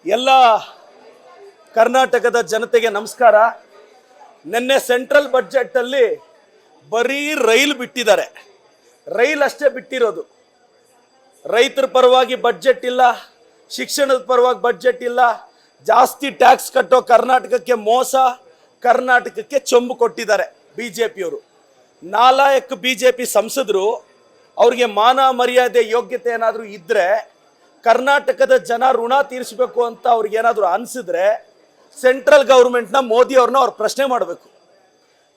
ಎಲ್ಲ ಕರ್ನಾಟಕದ ಜನತೆಗೆ ನಮಸ್ಕಾರ. ನಿನ್ನೆ ಸೆಂಟ್ರಲ್ ಬಜೆಟಲ್ಲಿ ಬರೀ ರೈಲು ಬಿಟ್ಟಿದ್ದಾರೆ. ರೈಲ್ ಅಷ್ಟೇ ಬಿಟ್ಟಿರೋದು. ರೈತರ ಪರವಾಗಿ ಬಡ್ಜೆಟ್ ಇಲ್ಲ, ಶಿಕ್ಷಣದ ಪರವಾಗಿ ಬಡ್ಜೆಟ್ ಇಲ್ಲ. ಜಾಸ್ತಿ ಟ್ಯಾಕ್ಸ್ ಕಟ್ಟೋ ಕರ್ನಾಟಕಕ್ಕೆ ಮೋಸ, ಕರ್ನಾಟಕಕ್ಕೆ ಚೊಂಬು ಕೊಟ್ಟಿದ್ದಾರೆ ಬಿ ಜೆ ಪಿಯವರು. ನಾಲಾಯಕ್ ಬಿ ಜೆ ಪಿ ಸಂಸದರು ಅವ್ರಿಗೆ ಮಾನ ಮರ್ಯಾದೆ ಯೋಗ್ಯತೆ ಏನಾದರೂ ಇದ್ದರೆ, ಕರ್ನಾಟಕದ ಜನ ಋಣ ತೀರಿಸಬೇಕು ಅಂತ ಅವ್ರಿಗೆ ಏನಾದರೂ ಅನಿಸಿದ್ರೆ ಸೆಂಟ್ರಲ್ ಗೌರ್ಮೆಂಟ್ನ ಮೋದಿ ಅವ್ರನ್ನ ಅವ್ರು ಪ್ರಶ್ನೆ ಮಾಡಬೇಕು.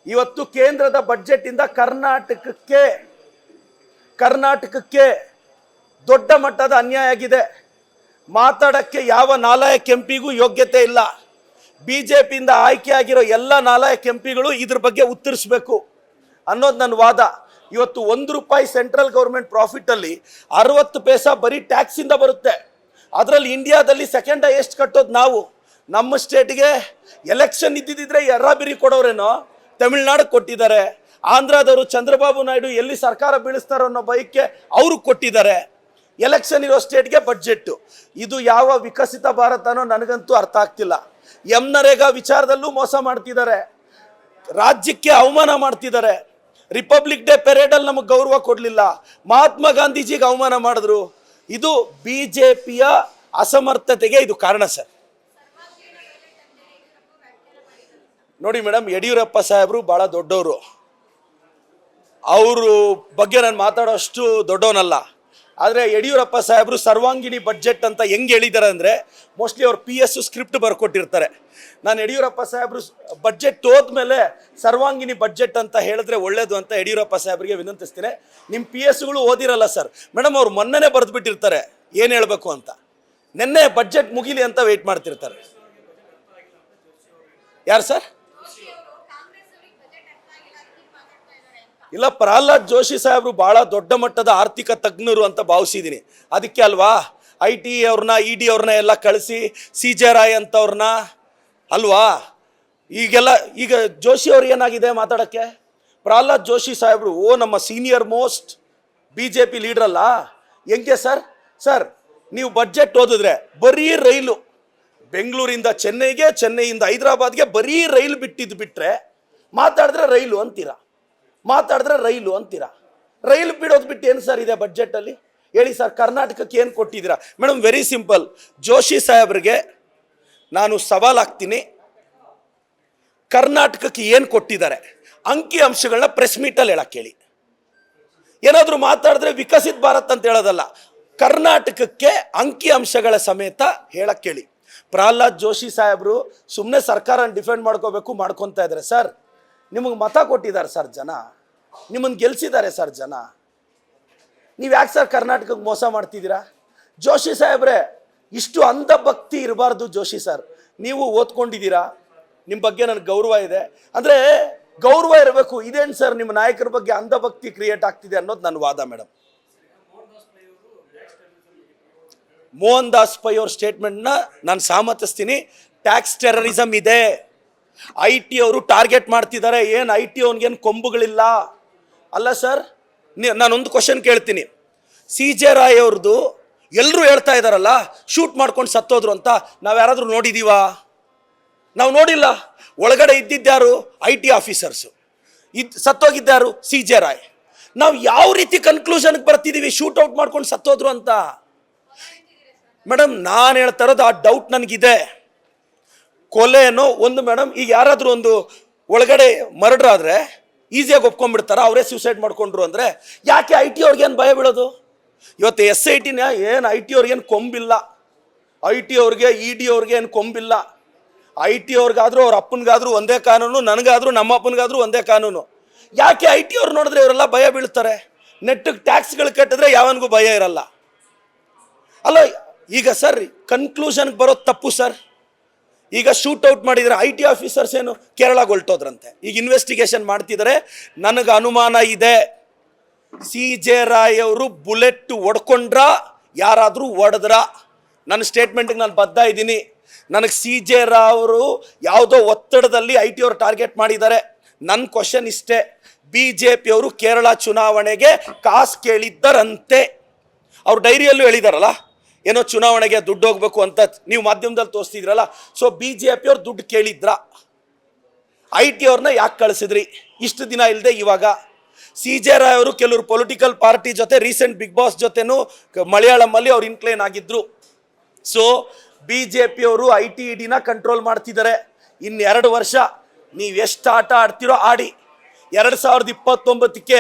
ಇವತ್ತು ಕೇಂದ್ರದ ಬಡ್ಜೆಟಿಂದ ಕರ್ನಾಟಕಕ್ಕೆ ದೊಡ್ಡ ಮಟ್ಟದ ಅನ್ಯಾಯ ಆಗಿದೆ. ಮಾತಾಡೋಕ್ಕೆ ಯಾವ ನಾಲಾಯಕ್ ಎಂಪಿಗೂ ಯೋಗ್ಯತೆ ಇಲ್ಲ. ಬಿ ಜೆ ಪಿಯಿಂದ ಆಯ್ಕೆಯಾಗಿರೋ ಎಲ್ಲ ನಾಲಾಯಕ್ ಎಂಪಿಗಳು ಇದ್ರ ಬಗ್ಗೆ ಉತ್ತರಿಸಬೇಕು ಅನ್ನೋದು ನನ್ನ ವಾದ. ಇವತ್ತು ₹1 ಸೆಂಟ್ರಲ್ ಗೌರ್ಮೆಂಟ್ ಪ್ರಾಫಿಟಲ್ಲಿ 60 ಪೈಸಾ ಬರೀ ಟ್ಯಾಕ್ಸಿಂದ ಬರುತ್ತೆ. ಅದರಲ್ಲಿ ಇಂಡಿಯಾದಲ್ಲಿ ಸೆಕೆಂಡ್ ಹೈಯೆಸ್ಟ್ ಕಟ್ಟೋದು ನಾವು. ನಮ್ಮ ಸ್ಟೇಟ್ಗೆ ಎಲೆಕ್ಷನ್ ಇದ್ದಿದ್ದರೆ ಎರ್ರಾಬಿರಿ ಕೊಡೋರೇನೋ ತಮಿಳ್ನಾಡಿಗೆ ಕೊಟ್ಟಿದ್ದಾರೆ. ಆಂಧ್ರದವರು ಚಂದ್ರಬಾಬು ನಾಯ್ಡು ಎಲ್ಲಿ ಸರ್ಕಾರ ಬೀಳಿಸ್ತಾರೋ ಅನ್ನೋ ಭಯಕ್ಕೆ ಅವ್ರಿಗೆ ಕೊಟ್ಟಿದ್ದಾರೆ. ಎಲೆಕ್ಷನ್ ಇರೋ ಸ್ಟೇಟ್ಗೆ ಬಡ್ಜೆಟ್ಟು. ಇದು ಯಾವ ವಿಕಸಿತ ಭಾರತನೋ ನನಗಂತೂ ಅರ್ಥ ಆಗ್ತಿಲ್ಲ. ನರೇಗಾ ವಿಚಾರದಲ್ಲೂ ಮೋಸ ಮಾಡ್ತಿದ್ದಾರೆ, ರಾಜ್ಯಕ್ಕೆ ಅವಮಾನ ಮಾಡ್ತಿದ್ದಾರೆ. ರಿಪಬ್ಲಿಕ್ ಡೇ ಪೆರೇಡಲ್ಲಿ ನಮಗೆ ಗೌರವ ಕೊಡಲಿಲ್ಲ, ಮಹಾತ್ಮ ಗಾಂಧೀಜಿಗೆ ಅವಮಾನ ಮಾಡಿದ್ರು. ಇದು ಬಿ ಜೆ ಪಿಯ ಅಸಮರ್ಥತೆಗೆ ಇದು ಕಾರಣ ಸರ್. ನೋಡಿ ಮೇಡಮ್, ಯಡಿಯೂರಪ್ಪ ಸಾಹೇಬರು ಭಾಳ ದೊಡ್ಡವರು. ಅವರು ಬಗ್ಗೆ ನಾನು ಮಾತಾಡೋಷ್ಟು ದೊಡ್ಡವನಲ್ಲ. ಆದರೆ ಯಡಿಯೂರಪ್ಪ ಸಾಹೇಬರು ಸರ್ವಾಂಗಿಣಿ ಬಡ್ಜೆಟ್ ಅಂತ ಹೆಂಗೆ ಹೇಳಿದ್ದಾರೆ ಅಂದರೆ, ಮೋಸ್ಟ್ಲಿ ಅವ್ರು PS ಸ್ಕ್ರಿಪ್ಟ್ ಬರ್ಕೊಟ್ಟಿರ್ತಾರೆ. ನಾನು ಯಡಿಯೂರಪ್ಪ ಸಾಹೇಬರು ಬಡ್ಜೆಟ್ ಹೋದ್ಮೇಲೆ ಸರ್ವಾಂಗಿಣಿ ಬಡ್ಜೆಟ್ ಅಂತ ಹೇಳಿದ್ರೆ ಒಳ್ಳೇದು ಅಂತ ಯಡಿಯೂರಪ್ಪ ಸಾಹೇಬರಿಗೆ ವಿನಂತಿಸ್ತೀನಿ. ನಿಮ್ಮ PSಗಳು ಓದಿರಲ್ಲ ಸರ್ ಮೇಡಮ್, ಅವ್ರು ಮೊನ್ನೆನೇ ಬರೆದುಬಿಟ್ಟಿರ್ತಾರೆ ಏನು ಹೇಳಬೇಕು ಅಂತ. ನಿನ್ನೆ ಬಡ್ಜೆಟ್ ಮುಗಿಲಿ ಅಂತ ವೆಯ್ಟ್ ಮಾಡ್ತಿರ್ತಾರೆ. ಯಾರು ಸರ್? ಇಲ್ಲ, ಪ್ರಹ್ಲಾದ್ ಜೋಶಿ ಸಾಹೇಬರು ಭಾಳ ದೊಡ್ಡ ಮಟ್ಟದ ಆರ್ಥಿಕ ತಜ್ಞರು ಅಂತ ಭಾವಿಸಿದ್ದೀನಿ. ಅದಕ್ಕೆ ಅಲ್ವಾ IT ಅವ್ರನ್ನ ED ಅವ್ರನ್ನ ಎಲ್ಲ ಕಳಿಸಿ CJ ರಾಯ್ ಅಂತವ್ರನ್ನ ಅಲ್ವಾ ಈಗ ಜೋಶಿ ಅವ್ರು ಏನಾಗಿದೆ ಮಾತಾಡೋಕ್ಕೆ? ಪ್ರಹ್ಲಾದ್ ಜೋಶಿ ಸಾಹೇಬರು ನಮ್ಮ ಸೀನಿಯರ್ ಮೋಸ್ಟ್ BJP ಲೀಡ್ರಲ್ಲ. ಹೆಂಗೆ ಸರ್ ನೀವು ಬಡ್ಜೆಟ್ ಓದಿದ್ರೆ ಬರೀ ರೈಲು ಬೆಂಗಳೂರಿಂದ ಚೆನ್ನೈಗೆ, ಚೆನ್ನೈಯಿಂದ ಹೈದರಾಬಾದ್ಗೆ ಬರೀ ರೈಲು ಬಿಟ್ಟರೆ ಮಾತಾಡಿದ್ರೆ ರೈಲು ಅಂತೀರಾ. ರೈಲು ಬಿಡೋದು ಬಿಟ್ಟು ಏನು ಸರ್ ಇದೆ ಬಡ್ಜೆಟಲ್ಲಿ ಹೇಳಿ ಸರ್? ಕರ್ನಾಟಕಕ್ಕೆ ಏನು ಕೊಟ್ಟಿದ್ದೀರಾ ಮೇಡಮ್? Very simple. ಜೋಶಿ ಸಾಹೇಬ್ರಿಗೆ ನಾನು ಸವಾಲಾಗ್ತೀನಿ, ಕರ್ನಾಟಕಕ್ಕೆ ಏನು ಕೊಟ್ಟಿದ್ದಾರೆ ಅಂಕಿ ಅಂಶಗಳನ್ನ ಪ್ರೆಸ್ ಮೀಟಲ್ಲಿ ಹೇಳಕ್ಕೆ ಹೇಳಿ. ಏನಾದರೂ ಮಾತಾಡಿದ್ರೆ ವಿಕಸಿತ ಭಾರತ್ ಅಂತ ಹೇಳೋದಲ್ಲ, ಕರ್ನಾಟಕಕ್ಕೆ ಅಂಕಿ ಅಂಶಗಳ ಸಮೇತ ಹೇಳಕ್ಕೆ ಹೇಳಿ. ಪ್ರಹ್ಲಾದ್ ಜೋಶಿ ಸಾಹೇಬರು ಸುಮ್ಮನೆ ಸರ್ಕಾರನ ಡಿಫೆಂಡ್ ಮಾಡ್ಕೊತಾ ಇದ್ದಾರೆ. ಸರ್, ನಿಮಗೆ ಮತ ಕೊಟ್ಟಿದ್ದಾರೆ ಸರ್ ಜನ, ನಿಮ್ಮನ್ನು ಗೆಲ್ಸಿದ್ದಾರೆ ಸರ್ ಜನ. ನೀವು ಯಾಕೆ ಸರ್ ಕರ್ನಾಟಕಕ್ಕೆ ಮೋಸ ಮಾಡ್ತಿದ್ದೀರಾ? ಜೋಶಿ ಸಾಹೇಬ್ರೆ, ಇಷ್ಟು ಅಂಧಭಕ್ತಿ ಇರಬಾರ್ದು. ಜೋಶಿ ಸರ್, ನೀವು ಓದ್ಕೊಂಡಿದ್ದೀರಾ, ನಿಮ್ಮ ಬಗ್ಗೆ ನನಗೆ ಗೌರವ ಇದೆ. ಅಂದರೆ ಗೌರವ ಇರಬೇಕು. ಇದೇನು ಸರ್ ನಿಮ್ಮ ನಾಯಕರ ಬಗ್ಗೆ ಅಂಧಭಕ್ತಿ ಕ್ರಿಯೇಟ್ ಆಗ್ತಿದೆ ಅನ್ನೋದು ನನ್ನ ವಾದ ಮೇಡಮ್. ಮೋಹನ್ ದಾಸ್ ಪೈ ಅವ್ರ ಸ್ಟೇಟ್ಮೆಂಟ್ನ ನಾನು ಸಹಮತಿಸ್ತೀನಿ. ಟ್ಯಾಕ್ಸ್ ಟೆರರಿಸಮ್ ಇದೆ, IT ಅವರು ಟಾರ್ಗೆಟ್ ಮಾಡ್ತಿದ್ದಾರೆ. ಏನು IT ಅವನಿಗೇನು ಕೊಂಬುಗಳಿಲ್ಲ ಅಲ್ಲ ಸರ್. ನಾನೊಂದು ಕ್ವಶನ್ ಕೇಳ್ತೀನಿ. CJ ರಾಯ್ ಅವ್ರದ್ದು ಎಲ್ಲರೂ ಹೇಳ್ತಾ ಇದ್ದಾರಲ್ಲ ಶೂಟ್ ಮಾಡ್ಕೊಂಡು ಸತ್ತೋದ್ರು ಅಂತ, ನಾವು ಯಾರಾದರೂ ನೋಡಿದ್ದೀವಾ? ನಾವು ನೋಡಿಲ್ಲ. ಒಳಗಡೆ ಇದ್ದಿದ್ದಾರು IT ಆಫೀಸರ್ಸು, ಸತ್ತೋಗಿದ್ದಾರು CJ ರಾಯ್. ನಾವು ಯಾವ ರೀತಿ ಕನ್ಕ್ಲೂಷನ್ಗೆ ಬರ್ತಿದ್ದೀವಿ ಶೂಟೌಟ್ ಮಾಡ್ಕೊಂಡು ಸತ್ತೋದ್ರು ಅಂತ? ಮೇಡಮ್, ನಾನು ಹೇಳ್ತಾ ಇರೋದು ಆ ಡೌಟ್ ನನಗಿದೆ. ಕೊಲೆನೋ ಒಂದು ಮೇಡಮ್, ಈಗ ಯಾರಾದರೂ ಒಂದು ಒಳಗಡೆ ಮರ್ಡರ್ ಆದರೆ ಈಸಿಯಾಗಿ ಒಪ್ಕೊಂಡ್ಬಿಡ್ತಾರ, ಅವರೇ ಸೂಸೈಡ್ ಮಾಡ್ಕೊಂಡ್ರು ಅಂದರೆ. ಯಾಕೆ IT ಅವ್ರಿಗೇನು ಭಯ ಬೀಳೋದು? ಇವತ್ತು SITನ ಏನು IT ಅವ್ರಿಗೇನು ಕೊಂಬಿಲ್ಲ, IT ಅವ್ರಿಗೆ ED ಅವ್ರಿಗೆ ಏನು ಕೊಂಬಿಲ್ಲ. IT ಅವ್ರಿಗಾದರೂ ಅವ್ರ ಅಪ್ಪನಿಗಾದರೂ ಒಂದೇ ಕಾನೂನು, ನನಗಾದರೂ ನಮ್ಮ ಅಪ್ಪನಿಗಾದರೂ ಒಂದೇ ಕಾನೂನು. ಯಾಕೆ IT ಅವ್ರು ನೋಡಿದ್ರೆ ಇವರೆಲ್ಲ ಭಯ ಬೀಳ್ತಾರೆ? ನೆಟ್ಟಿಗೆ ಟ್ಯಾಕ್ಸ್ಗಳು ಕಟ್ಟಿದ್ರೆ ಯಾವನಿಗೂ ಭಯ ಇರಲ್ಲ ಅಲ್ಲ. ಈಗ ಸರ್ ಕನ್ಕ್ಲೂಷನ್ಗೆ ಬರೋದು ತಪ್ಪು ಸರ್. ಈಗ ಶೂಟೌಟ್ ಮಾಡಿದರೆ IT ಆಫೀಸರ್ಸ್ ಏನು ಕೇರಳಗೆ ಹೊಲ್ಟೋದ್ರಂತೆ, ಈಗ ಇನ್ವೆಸ್ಟಿಗೇಷನ್ ಮಾಡ್ತಿದ್ದಾರೆ. ನನಗೆ ಅನುಮಾನ ಇದೆ, CJ ರಾಯ್ ಅವರು ಬುಲೆಟ್ ಹೊಡ್ಕೊಂಡ್ರ ಯಾರಾದರೂ ಹೊಡೆದ್ರ? ನನ್ನ ಸ್ಟೇಟ್ಮೆಂಟ್ಗೆ ನಾನು ಬದ್ಧ ಇದ್ದೀನಿ. ನನಗೆ CJ ರಾಯ್ ಅವರು ಯಾವುದೋ ಒತ್ತಡದಲ್ಲಿ IT ಅವರು ಟಾರ್ಗೆಟ್ ಮಾಡಿದ್ದಾರೆ. ನನ್ನ ಕ್ವಶನ್ ಇಷ್ಟೇ, BJP ಅವರು ಕೇರಳ ಚುನಾವಣೆಗೆ ಕಾಸು ಕೇಳಿದ್ದರಂತೆ. ಅವ್ರು ಡೈರಿಯಲ್ಲೂ ಹೇಳಿದಾರಲ್ಲ, ಏನೋ ಚುನಾವಣೆಗೆ ದುಡ್ಡು ಹೋಗ್ಬೇಕು ಅಂತ ನೀವು ಮಾಧ್ಯಮದಲ್ಲಿ ತೋರಿಸ್ತಿದ್ರಲ್ಲ. ಸೊ BJP ಅವ್ರು ದುಡ್ಡು ಕೇಳಿದ್ರ? IT ಅವ್ರನ್ನ ಯಾಕೆ ಕಳಿಸಿದ್ರಿ ಇಷ್ಟು ದಿನ ಇಲ್ಲದೆ ಇವಾಗ? CJ ರಾಯ್ ಅವರು ಕೆಲವರು ಪೊಲಿಟಿಕಲ್ ಪಾರ್ಟಿ ಜೊತೆ ರೀಸೆಂಟ್ ಬಿಗ್ ಬಾಸ್ ಜೊತೆನೂ ಮಲಯಾಳಮಲ್ಲಿ ಅವ್ರು ಇನ್ಕ್ಲೈನ್ ಆಗಿದ್ರು. ಸೊ BJP ಅವರು IT EDನ ಕಂಟ್ರೋಲ್ ಮಾಡ್ತಿದ್ದಾರೆ. ಇನ್ನು 2 ವರ್ಷ ನೀವು ಎಷ್ಟು ಆಟ ಆಡ್ತಿರೋ ಆಡಿ. 2029ಕ್ಕೆ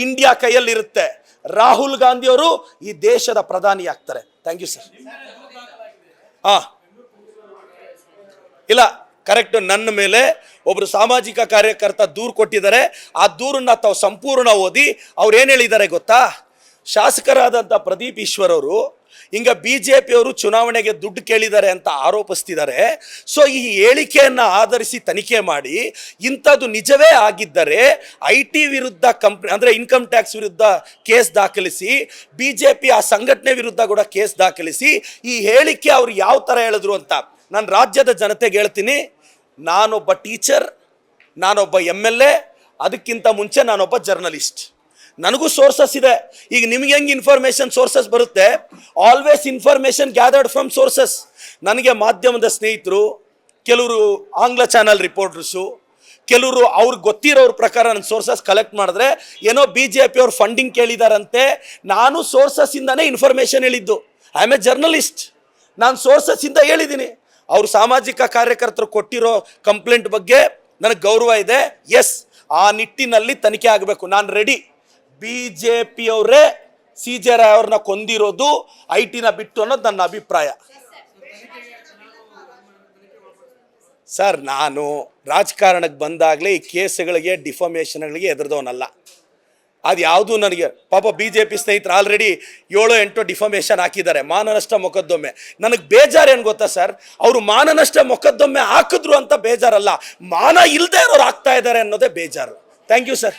ಇಂಡಿಯಾ ಕೈಯಲ್ಲಿರುತ್ತೆ. ರಾಹುಲ್ ಗಾಂಧಿ ಅವರು ಈ ದೇಶದ ಪ್ರಧಾನಿ ಆಗ್ತಾರೆ. Thank you sir. ಇಲ್ಲ, ಕರೆಕ್ಟ್. ನನ್ನ ಮೇಲೆ ಒಬ್ರು ಸಾಮಾಜಿಕ ಕಾರ್ಯಕರ್ತ ದೂರು ಕೊಟ್ಟಿದ್ದಾರೆ. ಆ ದೂರನ್ನ ತಾವು ಸಂಪೂರ್ಣ ಓದಿ ಅವ್ರು ಏನು ಹೇಳಿದ್ದಾರೆ ಗೊತ್ತಾ? ಶಾಸಕರಾದಂಥ ಪ್ರದೀಪ್ ಈಶ್ವರ್ ಅವರು ಹಿಂಗ BJP ಅವರು ಚುನಾವಣೆಗೆ ದುಡ್ಡು ಕೇಳಿದ್ದಾರೆ ಅಂತ ಆರೋಪಿಸ್ತಿದ್ದಾರೆ. ಸೊ ಈ ಹೇಳಿಕೆಯನ್ನು ಆಧರಿಸಿ ತನಿಖೆ ಮಾಡಿ ಇಂಥದ್ದು ನಿಜವೇ ಆಗಿದ್ದರೆ IT ವಿರುದ್ಧ ಅಂದರೆ ಇನ್ಕಮ್ ಟ್ಯಾಕ್ಸ್ ವಿರುದ್ಧ ಕೇಸ್ ದಾಖಲಿಸಿ, BJP ಆ ಸಂಘಟನೆ ವಿರುದ್ಧ ಕೂಡ ಕೇಸ್ ದಾಖಲಿಸಿ ಈ ಹೇಳಿಕೆ ಅವ್ರು ಯಾವ ಥರ ಹೇಳಿದ್ರು ಅಂತ ನಾನು ರಾಜ್ಯದ ಜನತೆಗೆ ಹೇಳ್ತೀನಿ. ನಾನೊಬ್ಬ ಟೀಚರ್, ನಾನೊಬ್ಬ MLA, ಅದಕ್ಕಿಂತ ಮುಂಚೆ ನಾನೊಬ್ಬ ಜರ್ನಲಿಸ್ಟ್. ನನಗೂ ಸೋರ್ಸಸ್ ಇದೆ. ಈಗ ನಿಮ್ಗೆ ಹೆಂಗೆ ಇನ್ಫಾರ್ಮೇಷನ್ ಸೋರ್ಸಸ್ ಬರುತ್ತೆ? Always information gathered from sources. ನನಗೆ ಮಾಧ್ಯಮದ ಸ್ನೇಹಿತರು, ಕೆಲವರು ಆಂಗ್ಲ ಚಾನಲ್ ರಿಪೋರ್ಟರ್ಸು, ಕೆಲವರು ಅವ್ರಿಗೆ ಗೊತ್ತಿರೋರ ಪ್ರಕಾರ ನನ್ನ ಸೋರ್ಸಸ್ ಕಲೆಕ್ಟ್ ಮಾಡಿದ್ರೆ ಏನೋ BJP ಅವ್ರು ಫಂಡಿಂಗ್ ಕೇಳಿದಾರಂತೆ. ನಾನು ಸೋರ್ಸಸ್ಸಿಂದನೇ ಇನ್ಫಾರ್ಮೇಷನ್ ಹೇಳಿದ್ದು. I am A journalist. ನಾನು ಸೋರ್ಸಸ್ಸಿಂದ ಹೇಳಿದ್ದೀನಿ. ಅವರು ಸಾಮಾಜಿಕ ಕಾರ್ಯಕರ್ತರು ಕೊಟ್ಟಿರೋ ಕಂಪ್ಲೇಂಟ್ ಬಗ್ಗೆ ನನಗೆ ಗೌರವ ಇದೆ. ಎಸ್, ಆ ನಿಟ್ಟಿನಲ್ಲಿ ತನಿಖೆ ಆಗಬೇಕು. ನಾನು ರೆಡಿ. BJP ಅವರೇ CJ ರಾಯ್ ಅವ್ರನ್ನ ಕೊಂದಿರೋದು IT ಬಿಟ್ಟು ಅನ್ನೋದು ನನ್ನ ಅಭಿಪ್ರಾಯ. ಸರ್, ನಾನು ರಾಜಕಾರಣಕ್ಕೆ ಬಂದಾಗಲೇ ಈ ಕೇಸ್ಗಳಿಗೆ ಡಿಫಾಮೇಷನ್ಗಳಿಗೆ ಎದುರಿದವನಲ್ಲ. ಅದು ಯಾವುದು ನನಗೆ ಪಾಪ BJP ಸ್ನೇಹಿತರು ಆಲ್ರೆಡಿ 7-8 ಡಿಫಾಮೇಷನ್ ಹಾಕಿದ್ದಾರೆ, ಮಾನನಷ್ಟ ಮೊಕದ್ದಮೆ. ನನಗೆ ಬೇಜಾರು ಏನು ಗೊತ್ತಾ ಸರ್? ಅವರು ಮಾನನಷ್ಟ ಮೊಕದ್ದಮೆ ಹಾಕಿದ್ರು ಅಂತ ಬೇಜಾರಲ್ಲ, ಮಾನ ಇಲ್ಲದೆ ಇರೋರು ಆಗ್ತಾ ಇದ್ದಾರೆ ಅನ್ನೋದೇ ಬೇಜಾರು. Thank you sir.